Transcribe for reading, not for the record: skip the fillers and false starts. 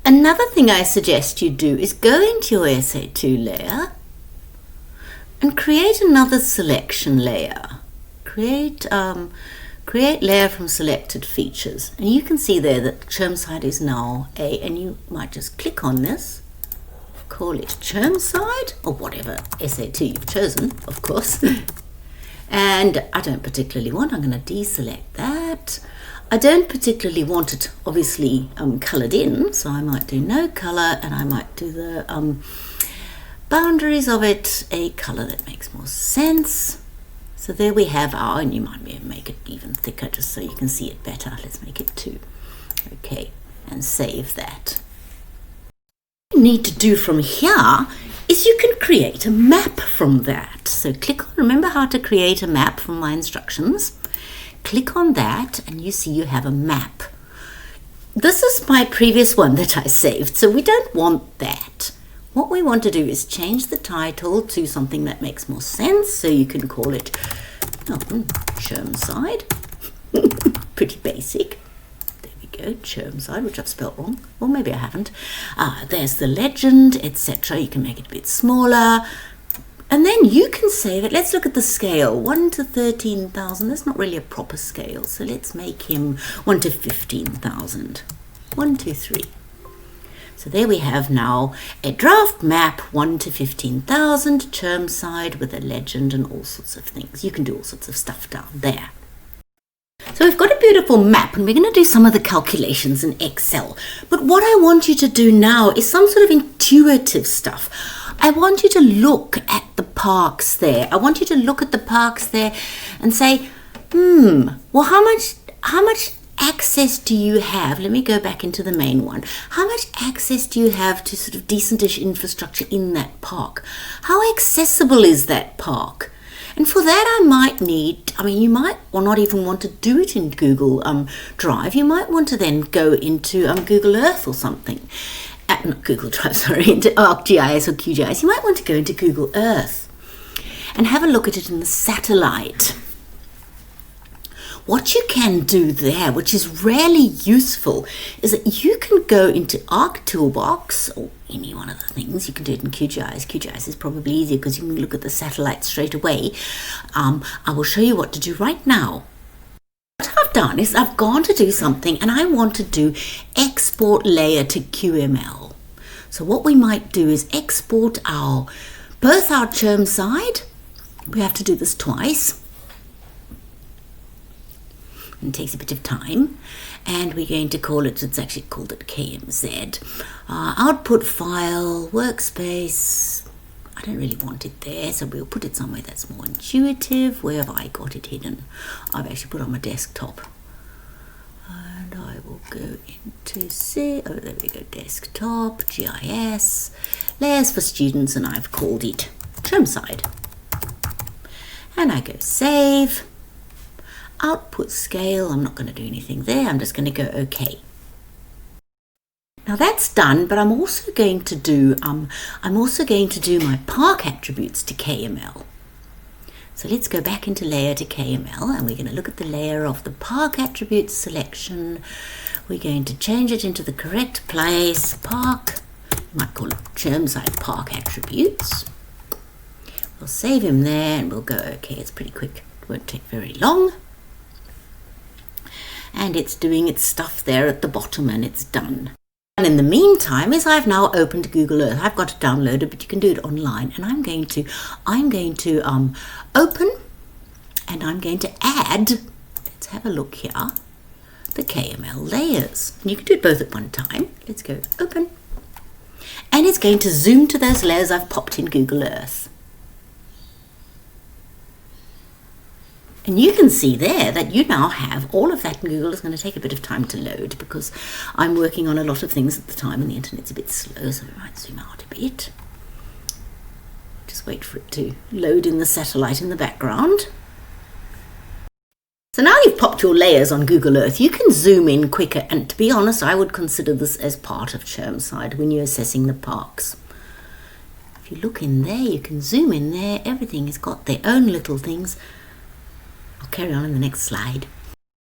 Another thing I suggest you do is go into your SA2 layer and create another selection layer. Create layer from selected features, and you can see there that Chermside is now and you might just click on this, call it Chermside or whatever SA2 you've chosen, of course. And I don't particularly want, I'm going to deselect that. I don't particularly want it obviously coloured in, so I might do no colour, and I might do the boundaries of it a colour that makes more sense. So there we have our, and you might be able to make it even thicker just so you can see it better. Let's make it 2. Okay, and save that. What you need to do from here is you can create a map from that. So click on, remember how to create a map from my instructions? Click on that and you see you have a map. This is my previous one that I saved, so we don't want that. What we want to do is change the title to something that makes more sense, so you can call it Chermside. Pretty basic. There we go, Chermside, which I've spelled wrong. Or maybe I haven't. There's the legend, etc. You can make it a bit smaller. And then you can save it. Let's look at the scale. 1 to 13,000. That's not really a proper scale. So let's make him 1 to 15,000. 1, 2, 3. So there we have now a draft map, 1 to 15,000, Chermside with a legend and all sorts of things. You can do all sorts of stuff down there. So we've got a beautiful map, and we're going to do some of the calculations in Excel. But what I want you to do now is some sort of intuitive stuff. I want you to look at the parks there. I want you to look at the parks there and say, well, how much access do you have? Let me go back into the main one. How much access do you have to sort of decentish infrastructure in that park? How accessible is that park? And for that I might need, you might or not even want to do it in Google Drive. You might want to then go into Google Earth or something. Not Google Drive, sorry, into ArcGIS or QGIS. You might want to go into Google Earth and have a look at it in the satellite. What you can do there, which is really useful, is that you can go into Arc Toolbox or any one of the things. You can do it in QGIS. QGIS is probably easier because you can look at the satellite straight away. I will show you what to do right now. What I've done is I've gone to do something, and I want to do export layer to QML. So what we might do is export both our Chermside. We have to do this twice. It takes a bit of time, and we're going to call it, it's actually called it KMZ. Output file, workspace. I don't really want it there, so we'll put it somewhere that's more intuitive. Where have I got it hidden? I've actually put it on my desktop. And I will go into there we go, desktop, GIS, layers for students, and I've called it Chermside. And I go save. Output scale, I'm not going to do anything there. I'm just going to go OK. Now that's done, but I'm also going to do my park attributes to KML. So let's go back into layer to KML, and we're going to look at the layer of the park attributes selection. We're going to change it into the correct place. Park, you might call it Chermside park attributes. We'll save him there, and we'll go OK. It's pretty quick. It won't take very long. And it's doing its stuff there at the bottom, and it's done. And in the meantime, as I've now opened Google Earth, I've got it downloaded, but you can do it online. And I'm going to open, and I'm going to add, let's have a look here, the KML layers. And you can do it both at one time. Let's go open. And it's going to zoom to those layers I've popped in Google Earth. And you can see there that you now have all of that. Google is going to take a bit of time to load because I'm working on a lot of things at the time and the internet's a bit slow, so we might zoom out a bit. Just wait for it to load in the satellite in the background. So now you've popped your layers on Google Earth, you can zoom in quicker, and to be honest, I would consider this as part of Chermside when you're assessing the parks. If you look in there, you can zoom in there, everything has got their own little things. I'll carry on in the next slide.